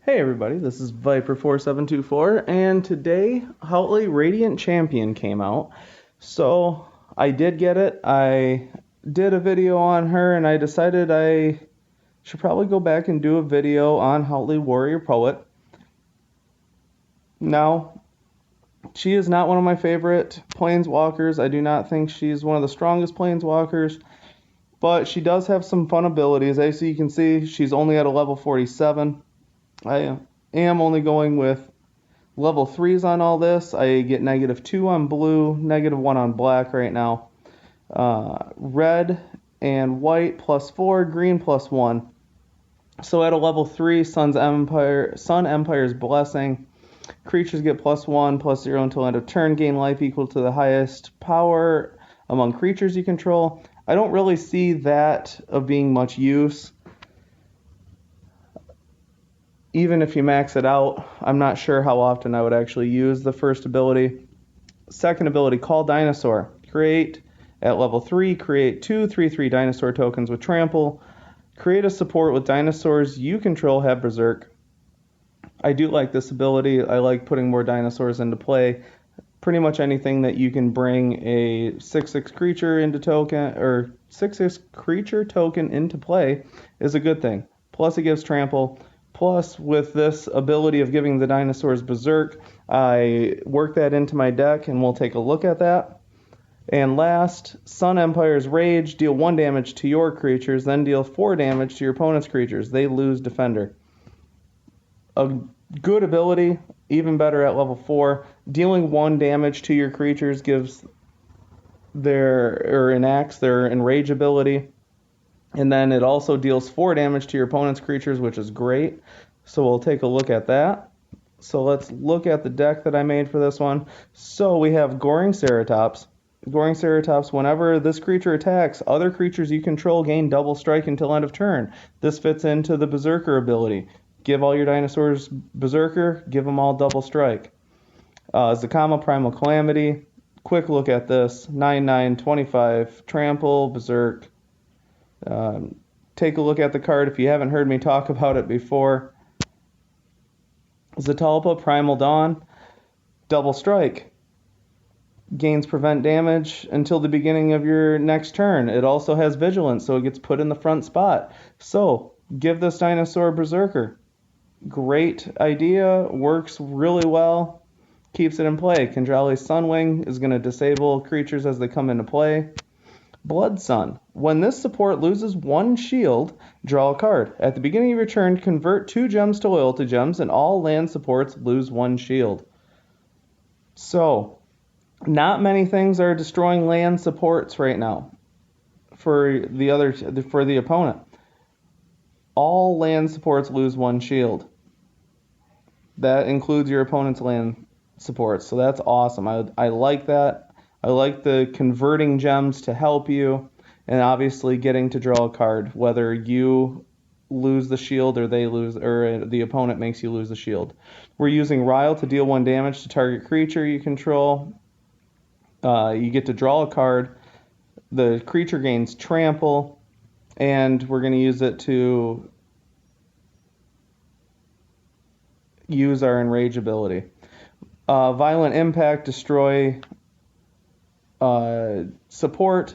Hey everybody, this is Viper4724, and today Hautli Radiant Champion came out. So I did get it. I did a video on her, and I decided I should probably go back and do a video on Hautli Warrior Poet. Now, she is not one of my favorite planeswalkers. I do not think she's one of the strongest planeswalkers, but she does have some fun abilities. As you can see, she's only at a level 47. I am only going with level 3s on all this. I get -2 on blue, -1 on black right now. Red and white +4, green +1. So at a level 3, Sun Empire's Blessing. Creatures get +1, +0 until end of turn. Gain life equal to the highest power among creatures you control. I don't really see that of being much use. Even if you max it out, I'm not sure how often I would actually use the first ability. Second ability, Call Dinosaur. Create, at level 3, create 2 3/3 dinosaur tokens with trample. Create a support with dinosaurs you control have Berserk. I do like this ability. I like putting more dinosaurs into play. Pretty much anything that you can bring a 6/6 creature into token, or 6/6 creature token into play is a good thing. Plus it gives trample. Plus, with this ability of giving the dinosaurs Berserk, I work that into my deck, and we'll take a look at that. And last, Sun Empire's Rage. Deal 1 damage to your creatures, then deal 4 damage to your opponent's creatures. They lose Defender. A good ability, even better at level 4. Dealing 1 damage to your creatures gives enacts their Enrage ability. And then it also deals 4 damage to your opponent's creatures, which is great. So we'll take a look at that. So let's look at the deck that I made for this one. So we have Goring Ceratops. Goring Ceratops, whenever this creature attacks, other creatures you control gain double strike until end of turn. This fits into the Berserker ability. Give all your dinosaurs Berserker, give them all double strike. Zakama Primal Calamity. Quick look at this. 9/9, 25, Trample, Berserk. Take a look at the card if you haven't heard me talk about it before. Zatalpa Primal Dawn, double strike. Gains prevent damage until the beginning of your next turn. It also has vigilance, so it gets put in the front spot. So, give this dinosaur Berserker. Great idea, works really well, keeps it in play. Kendrali's Sunwing is going to disable creatures as they come into play. Blood Sun. When this support loses 1 shield, draw a card. At the beginning of your turn, convert 2 gems to loyalty gems, and all land supports lose 1 shield. So, not many things are destroying land supports right now for the opponent. All land supports lose 1 shield. That includes your opponent's land supports, so that's awesome. I like that. I like the converting gems to help you, and obviously getting to draw a card, whether you lose the shield or the opponent makes you lose the shield. We're using Ryle to deal 1 damage to target creature you control. You get to draw a card. The creature gains trample, and we're going to use it to use our Enrage ability. Violent Impact, destroy support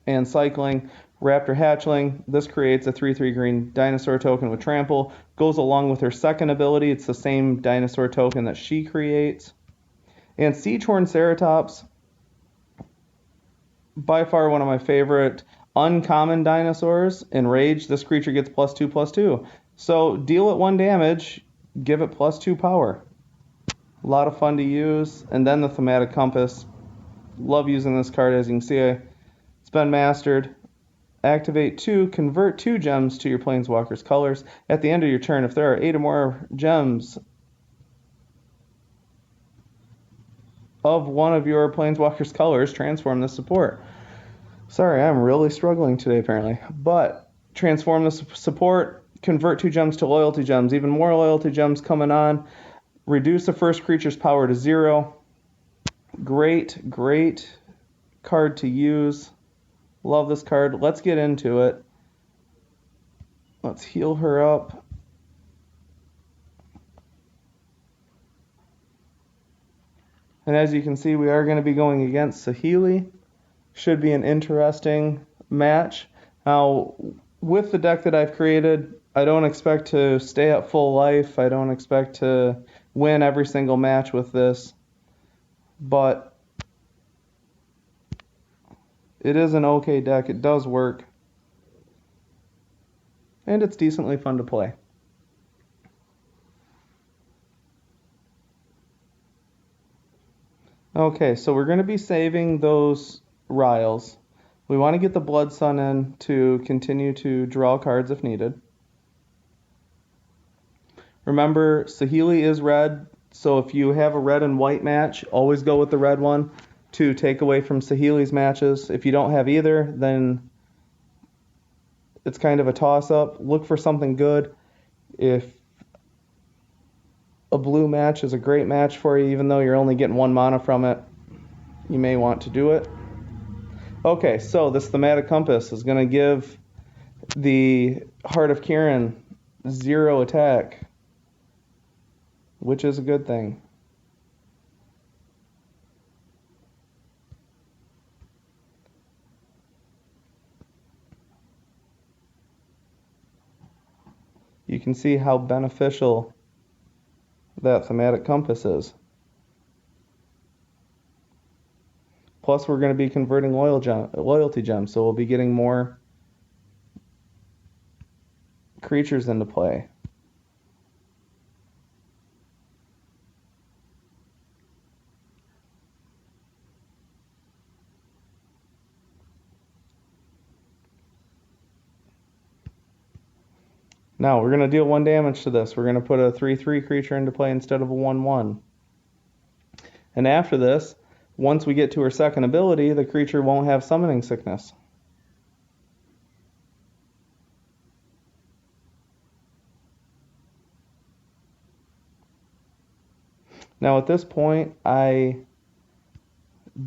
and cycling. Raptor Hatchling, this creates a 3/3 green dinosaur token with trample. Goes along with her second ability. It's the same dinosaur token that she creates. And Siegehorn Ceratops, by far one of my favorite uncommon dinosaurs. Enrage, this creature gets +2/+2. So deal it 1 damage, give it +2 power. A lot of fun to use. And then the Thematic Compass. Love using this card. As you can see, it's been mastered. Activate 2, convert 2 gems to your Planeswalker's colors. At the end of your turn, if there are 8 or more gems of one of your Planeswalker's colors, transform this support. Sorry, I'm really struggling today apparently. But transform this support, convert 2 gems to loyalty gems. Even more loyalty gems coming on. Reduce the first creature's power to 0. Great card to use. Love this card. Let's get into it. Let's heal her up. And as you can see, we are going to be going against Hautli. Should be an interesting match. Now, with the deck that I've created, I don't expect to stay at full life. I don't expect to win every single match with this. But it is an okay deck. It does work. And it's decently fun to play. Okay, so we're going to be saving those Riles. We want to get the Blood Sun in to continue to draw cards if needed. Remember, Saheeli is red, so if you have a red and white match, always go with the red one to take away from Saheeli's matches. If you don't have either, then it's kind of a toss-up. Look for something good. If a blue match is a great match for you, even though you're only getting 1 mana from it, you may want to do it. Okay, so this Thematic Compass is going to give the Heart of Kiran 0 attack, which is a good thing. You can see how beneficial that Thematic Compass is. Plus, we're going to be converting loyalty gems, so we'll be getting more creatures into play. Now, we're going to deal 1 damage to this. We're going to put a 3/3 creature into play instead of a 1/1. And after this, once we get to her second ability, the creature won't have summoning sickness. Now, at this point, I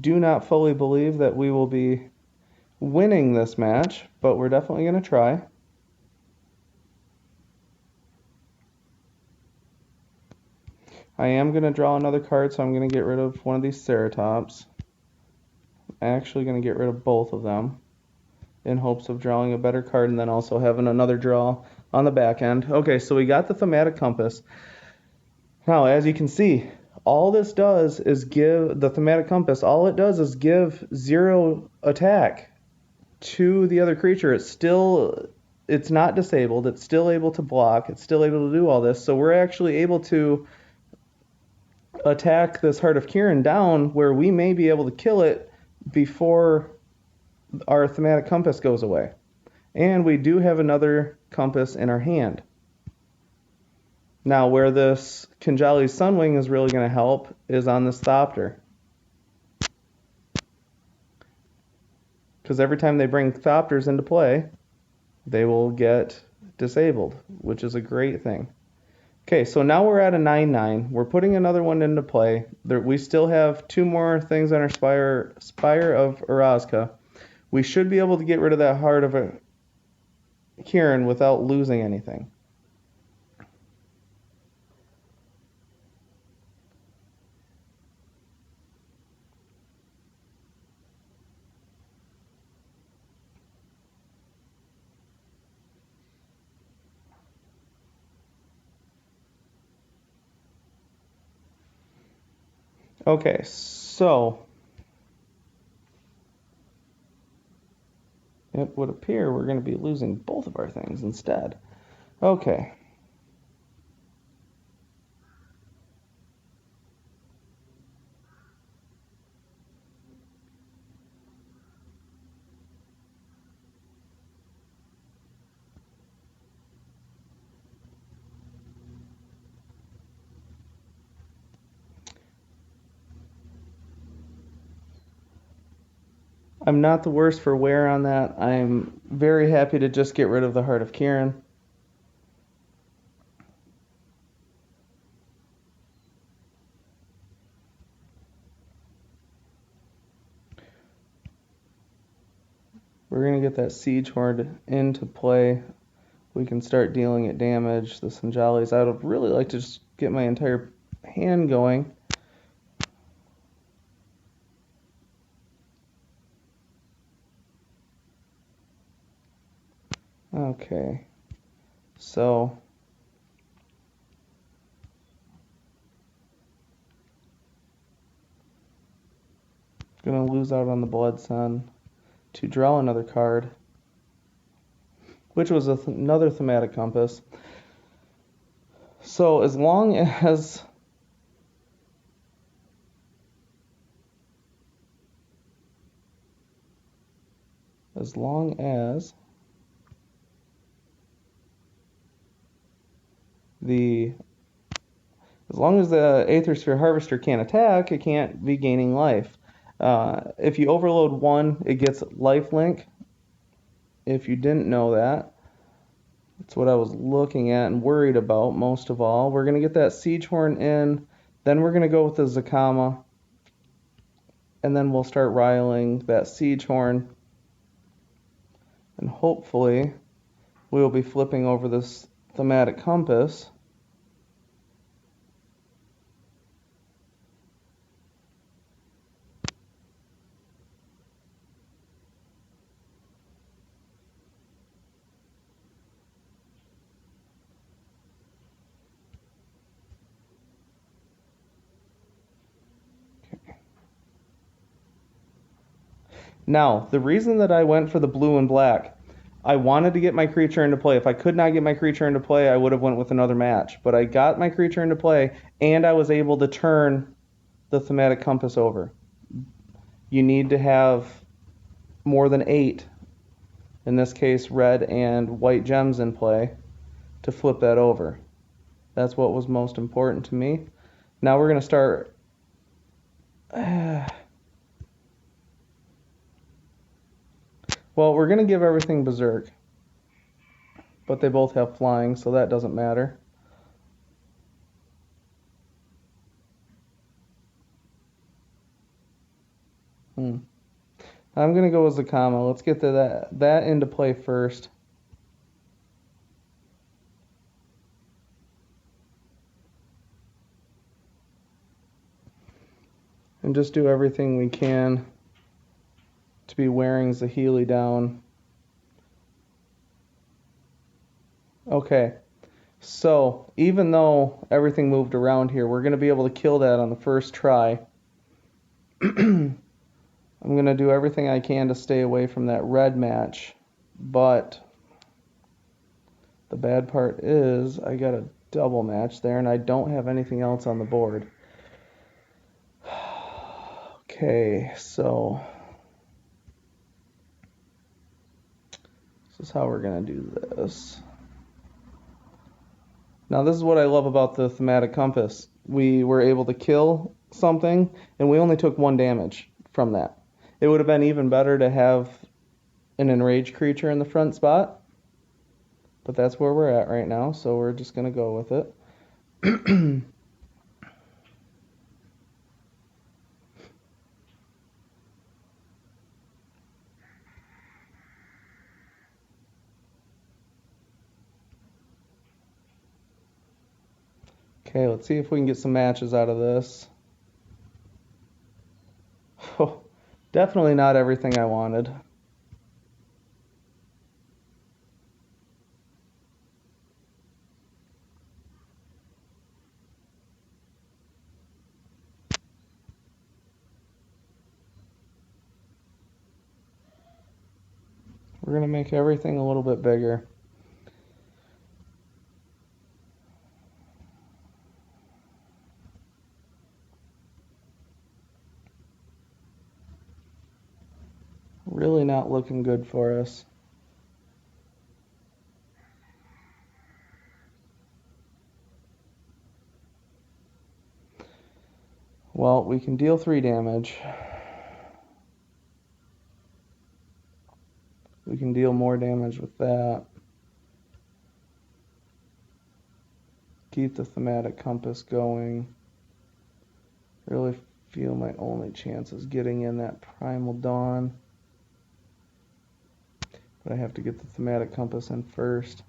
do not fully believe that we will be winning this match, but we're definitely going to try. I am going to draw another card, so I'm going to get rid of one of these Ceratops. I'm actually going to get rid of both of them in hopes of drawing a better card and then also having another draw on the back end. Okay, so we got the Thematic Compass. Now, as you can see, all this does is give the Thematic Compass, all it does is give 0 attack to the other creature. It's not disabled, it's still able to block, it's still able to do all this. So we're actually able to attack this Heart of Kiran down where we may be able to kill it before our Thematic Compass goes away. And we do have another compass in our hand. Now, where this Kinjali's Sunwing is really going to help is on this Thopter. Because every time they bring Thopters into play, they will get disabled, which is a great thing. Okay, so now we're at a 9/9. We're putting another one into play. We still have 2 more things on our Spire of Orazca. We should be able to get rid of that Heart of Kiran without losing anything. Okay, so it would appear we're going to be losing both of our things instead. Okay. I'm not the worst for wear on that. I'm very happy to just get rid of the Heart of Kiran. We're going to get that Siege Horde into play. We can start dealing it damage. The Sinjalis, I would really like to just get my entire hand going. Okay, so gonna lose out on the Blood Sun to draw another card, which was another thematic compass. So as long as as long as the Aether Sphere Harvester can't attack, it can't be gaining life. If you overload one, it gets lifelink. If you didn't know that, that's what I was looking at and worried about most of all. We're going to get that Siege Horn in, then we're going to go with the Zakama, and then we'll start riling that Siege Horn, and hopefully we'll be flipping over this thematic compass. Now, the reason that I went for the blue and black, I wanted to get my creature into play. If I could not get my creature into play, I would have went with another match. But I got my creature into play, and I was able to turn the thematic compass over. You need to have more than 8, in this case red and white gems in play, to flip that over. That's what was most important to me. Now we're going to start... Well, we're going to give everything Berserk. But they both have flying, so that doesn't matter. I'm going to go with Zakama. Let's get to that into play first. And just do everything we can to be wearing Zahili down. Okay, so even though everything moved around here, we're going to be able to kill that on the first try. I'm going to do everything I can to stay away from that red match, but the bad part is I got a double match there, and I don't have anything else on the board. Okay, so this is how we're going to do this. Now, this is what I love about the thematic compass. We were able to kill something, and we only took 1 damage from that. It would have been even better to have an enraged creature in the front spot, but that's where we're at right now, so we're just going to go with it. Okay, let's see if we can get some matches out of this. Oh, definitely not everything I wanted. We're going to make everything a little bit bigger. Really not looking good for us. Well, we can deal 3 damage. We can deal more damage with that. Keep the thematic compass going. Really feel my only chance is getting in that Primal Dawn. But I have to get the thematic compass in first.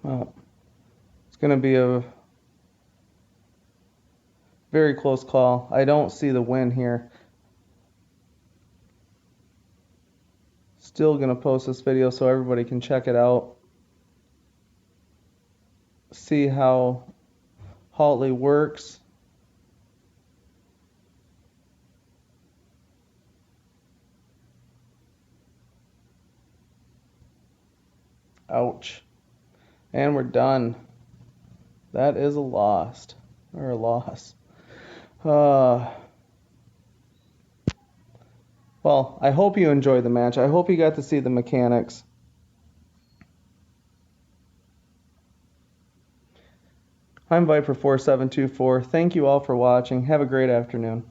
Oh, it's going to be a very close call. I don't see the win here. Still going to post this video so everybody can check it out. See how Hautli works. Ouch. And we're done. That is a loss. Or a loss. Well, I hope you enjoyed the match. I hope you got to see the mechanics. I'm Viper4724. Thank you all for watching. Have a great afternoon.